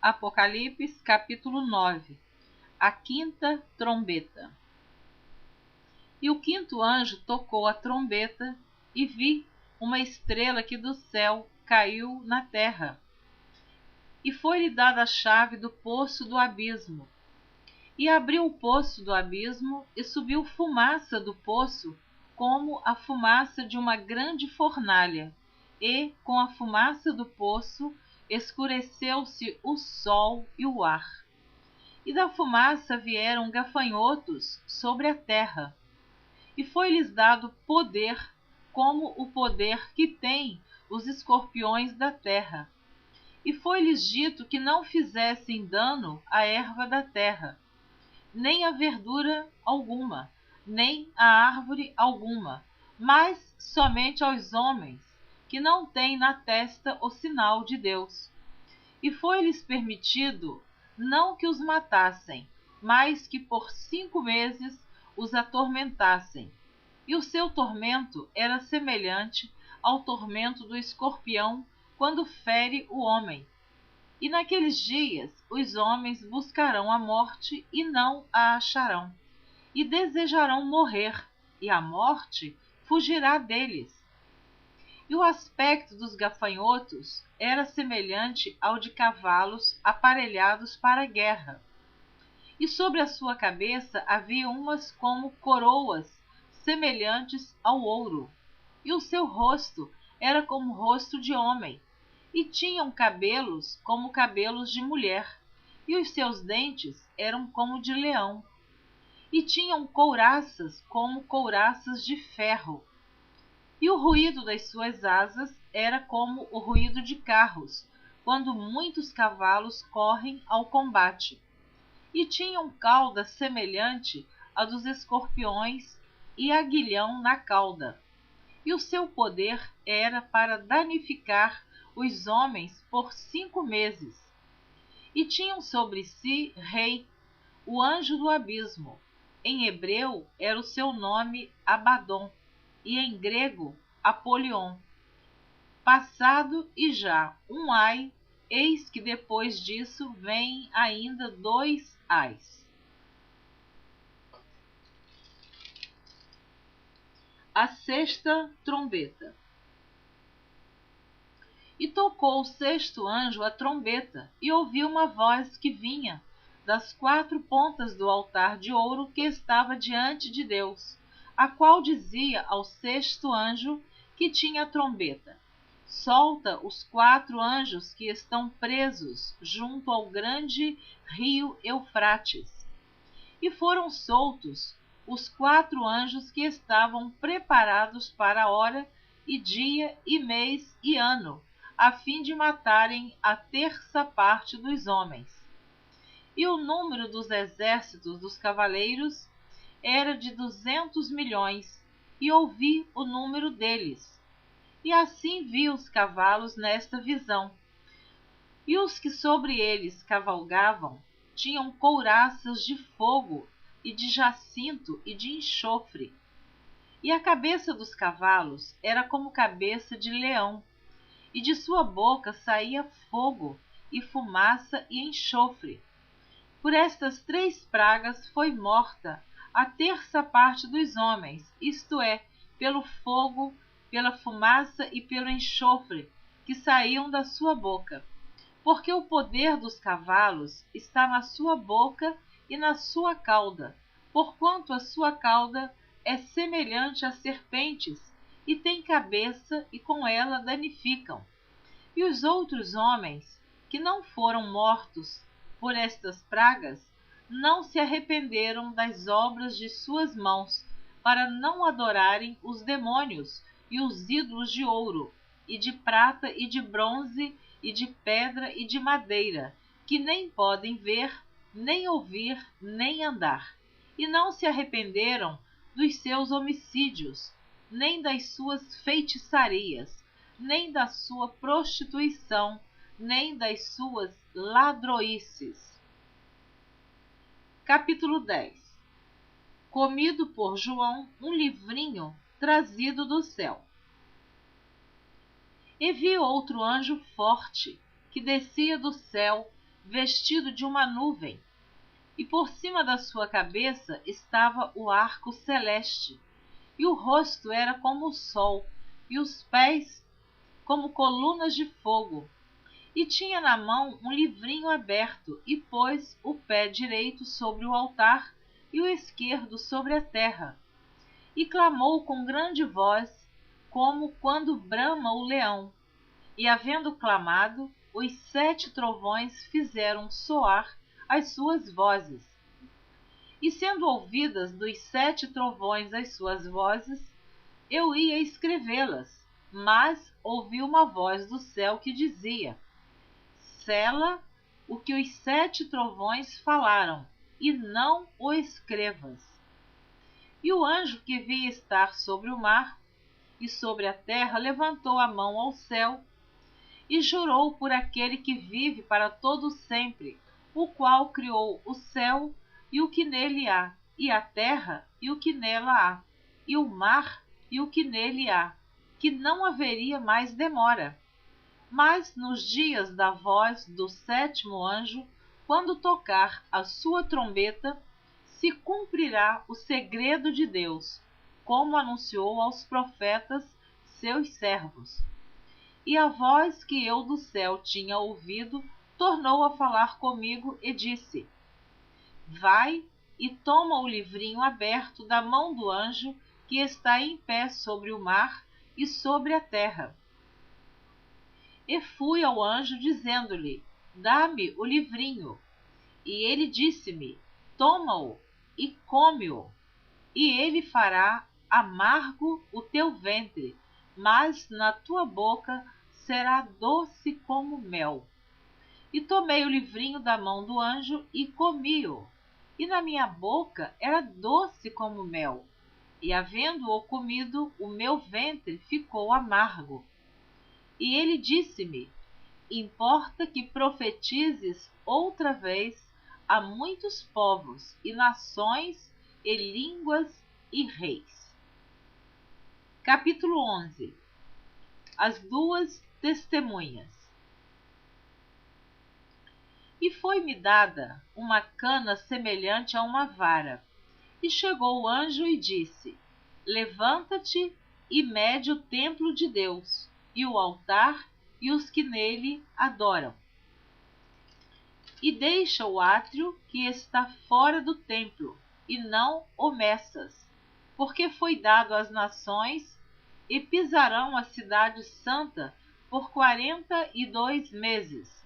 Apocalipse, capítulo 9. A quinta trombeta. E o quinto anjo tocou a trombeta, e vi uma estrela que do céu caiu na terra. E foi-lhe dada a chave do poço do abismo. E abriu o poço do abismo, e subiu fumaça do poço, como a fumaça de uma grande fornalha. E, com a fumaça do poço, escureceu-se o sol e o ar. E da fumaça vieram gafanhotos sobre a terra. E foi-lhes dado poder, como o poder que têm os escorpiões da terra. E foi-lhes dito que não fizessem dano à erva da terra, nem a verdura alguma, nem a árvore alguma, mas somente aos homens, que não têm na testa o sinal de Deus. E foi-lhes permitido não que os matassem, mas que por 5 meses os atormentassem. E o seu tormento era semelhante ao tormento do escorpião quando fere o homem. E naqueles dias os homens buscarão a morte e não a acharão, e desejarão morrer, e a morte fugirá deles. E o aspecto dos gafanhotos era semelhante ao de cavalos aparelhados para a guerra. E sobre a sua cabeça havia umas como coroas, semelhantes ao ouro. E o seu rosto era como o rosto de homem, e tinham cabelos como cabelos de mulher, e os seus dentes eram como de leão. E tinham couraças como couraças de ferro. E o ruído das suas asas era como o ruído de carros, quando muitos cavalos correm ao combate. E tinham cauda semelhante à dos escorpiões e aguilhão na cauda. E o seu poder era para danificar os homens por 5 meses. E tinham sobre si rei, o anjo do abismo. Em hebreu era o seu nome Abaddon, e em grego Apolion. Passado e já um ai, eis que depois disso vem ainda 2 ais. A sexta trombeta. E tocou o sexto anjo a trombeta, e ouviu uma voz que vinha das 4 pontas do altar de ouro que estava diante de Deus, a qual dizia ao sexto anjo que tinha a trombeta: solta os 4 anjos que estão presos junto ao grande rio Eufrates. E foram soltos os 4 anjos que estavam preparados para a hora e dia e mês e ano, a fim de matarem a 1/3 parte dos homens. E o número dos exércitos dos cavaleiros era de 200 milhões, e ouvi o número deles. E assim vi os cavalos nesta visão. E os que sobre eles cavalgavam tinham couraças de fogo e de jacinto e de enxofre. E a cabeça dos cavalos era como cabeça de leão, e de sua boca saía fogo e fumaça e enxofre. Por estas 3 pragas foi morta a 1/3 parte dos homens, isto é, pelo fogo, pela fumaça e pelo enxofre que saíam da sua boca. Porque o poder dos cavalos está na sua boca e na sua cauda, porquanto a sua cauda é semelhante a serpentes, e tem cabeça, e com ela danificam. E os outros homens, que não foram mortos por estas pragas, não se arrependeram das obras de suas mãos, para não adorarem os demônios e os ídolos de ouro, e de prata, e de bronze, e de pedra, e de madeira, que nem podem ver, nem ouvir, nem andar. E não se arrependeram dos seus homicídios, nem das suas feitiçarias, nem da sua prostituição, nem das suas ladroices. Capítulo 10. Comido por João um livrinho trazido do céu. E vi outro anjo forte, que descia do céu, vestido de uma nuvem, e por cima da sua cabeça estava o arco celeste, e o rosto era como o sol, e os pés como colunas de fogo. E tinha na mão um livrinho aberto, e pôs o pé direito sobre o altar e o esquerdo sobre a terra. E clamou com grande voz, como quando brama o leão. E havendo clamado, os 7 trovões fizeram soar as suas vozes. E sendo ouvidas dos 7 trovões as suas vozes, eu ia escrevê-las, mas ouvi uma voz do céu que dizia: sela o que os 7 trovões falaram, e não o escrevas. E o anjo que via estar sobre o mar e sobre a terra levantou a mão ao céu e jurou por aquele que vive para todo sempre, o qual criou o céu e o que nele há, e a terra e o que nela há, e o mar e o que nele há, que não haveria mais demora. Mas nos dias da voz do 7º anjo, quando tocar a sua trombeta, se cumprirá o segredo de Deus, como anunciou aos profetas, seus servos. E a voz que eu do céu tinha ouvido tornou a falar comigo e disse: vai e toma o livrinho aberto da mão do anjo que está em pé sobre o mar e sobre a terra. E fui ao anjo dizendo-lhe: dá-me o livrinho. E ele disse-me: toma-o e come-o, e ele fará amargo o teu ventre, mas na tua boca será doce como mel. E tomei o livrinho da mão do anjo e comi-o, e na minha boca era doce como mel, e havendo-o comido, o meu ventre ficou amargo. E ele disse-me: importa que profetizes outra vez a muitos povos e nações e línguas e reis. Capítulo 11. As 2 testemunhas. E foi-me dada uma cana semelhante a uma vara, e chegou o anjo e disse: levanta-te e mede o templo de Deus, e o altar e os que nele adoram. E deixa o átrio que está fora do templo, e não o meças, porque foi dado às nações, e pisarão a cidade santa por 42 meses.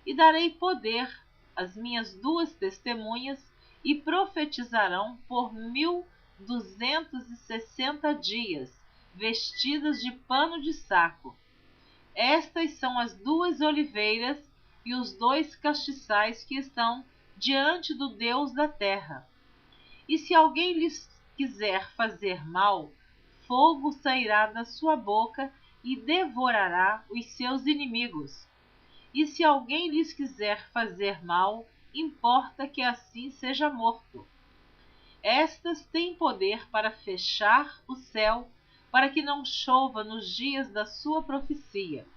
E darei poder às minhas 2 testemunhas, e profetizarão por 1260 dias, vestidas de pano de saco. Estas são as 2 oliveiras e os 2 castiçais que estão diante do Deus da terra. E se alguém lhes quiser fazer mal, fogo sairá da sua boca e devorará os seus inimigos. E se alguém lhes quiser fazer mal, importa que assim seja morto. Estas têm poder para fechar o céu, para que não chova nos dias da sua profecia,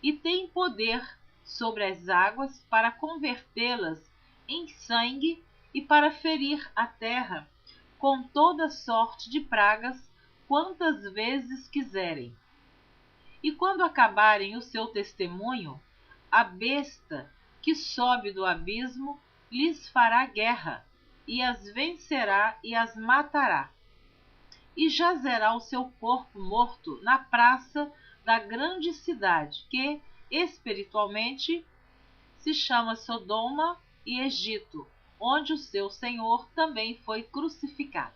e têm poder sobre as águas para convertê-las em sangue e para ferir a terra com toda sorte de pragas, quantas vezes quiserem. E quando acabarem o seu testemunho, a besta que sobe do abismo lhes fará guerra, e as vencerá e as matará. E jazerá o seu corpo morto na praça da grande cidade, que, espiritualmente, se chama Sodoma e Egito, onde o seu Senhor também foi crucificado.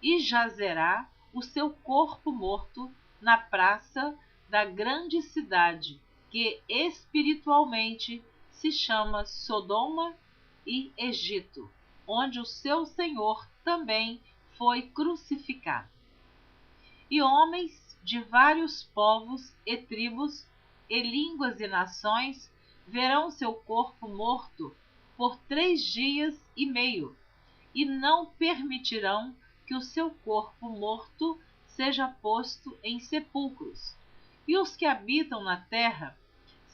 E jazerá o seu corpo morto na praça da grande cidade, que espiritualmente se chama Sodoma e Egito, onde o seu Senhor também foi crucificado. E homens de vários povos e tribos e línguas e nações verão seu corpo morto por 3 dias e meio, e não permitirão que o seu corpo morto seja posto em sepulcros. E os que habitam na terra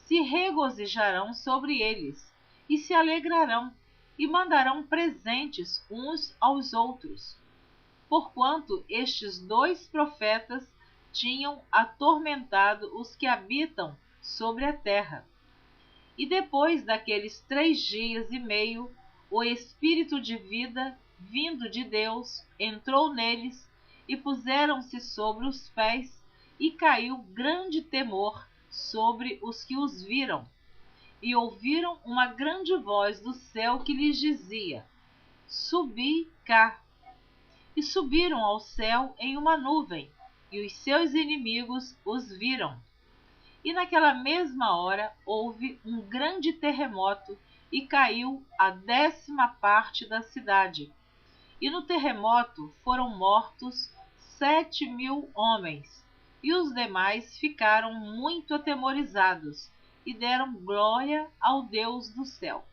se regozijarão sobre eles, e se alegrarão, e mandarão presentes uns aos outros, porquanto estes 2 profetas tinham atormentado os que habitam sobre a terra. E depois daqueles 3 dias e meio, o Espírito de vida, vindo de Deus, entrou neles, e puseram-se sobre os pés, e caiu grande temor sobre os que os viram. E ouviram uma grande voz do céu que lhes dizia: Subi cá. E subiram ao céu em uma nuvem, e os seus inimigos os viram. E naquela mesma hora houve um grande terremoto, e caiu a 10ª parte da cidade. E no terremoto foram mortos 7.000 homens, e os demais ficaram muito atemorizados, e deram glória ao Deus do céu.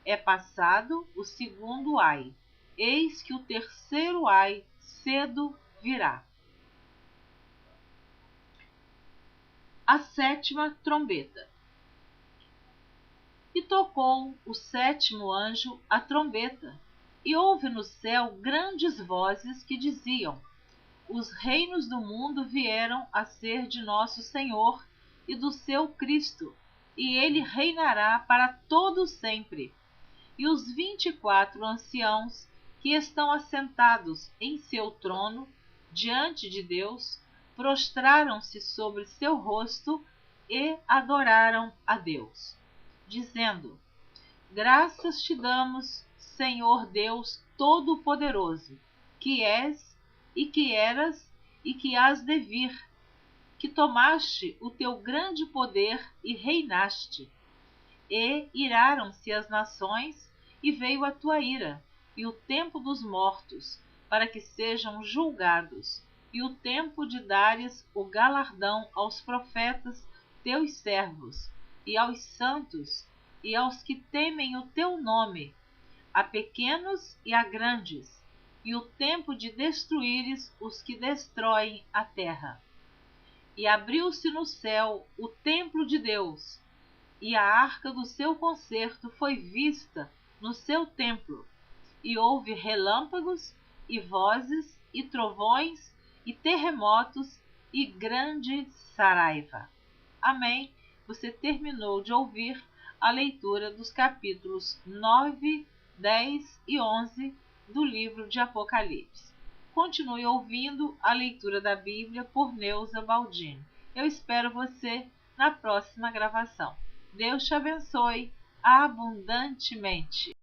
É passado o 2º ai, eis que o 3º ai cedo virá. A 7ª trombeta. E tocou o 7º anjo a trombeta, e houve no céu grandes vozes que diziam: Os reinos do mundo vieram a ser de nosso Senhor e do seu Cristo, e ele reinará para todo sempre. E os 24 anciãos que estão assentados em seu trono diante de Deus prostraram-se sobre seu rosto e adoraram a Deus, dizendo: Graças te damos, Senhor Deus Todo-Poderoso, que és e que eras e que hás de vir, que tomaste o teu grande poder e reinaste. E iraram-se as nações, e veio a tua ira, e o tempo dos mortos, para que sejam julgados, e o tempo de dares o galardão aos profetas teus servos, e aos santos, e aos que temem o teu nome, a pequenos e a grandes, e o tempo de destruíres os que destroem a terra. E abriu-se no céu o templo de Deus, e a arca do seu concerto foi vista no seu templo, e houve relâmpagos, e vozes, e trovões, e terremotos, e grande saraiva. Amém. Você terminou de ouvir a leitura dos capítulos 9, 10 e 11 do livro de Apocalipse. Continue ouvindo a leitura da Bíblia por Neuza Baldini. Eu espero você na próxima gravação. Deus te abençoe abundantemente.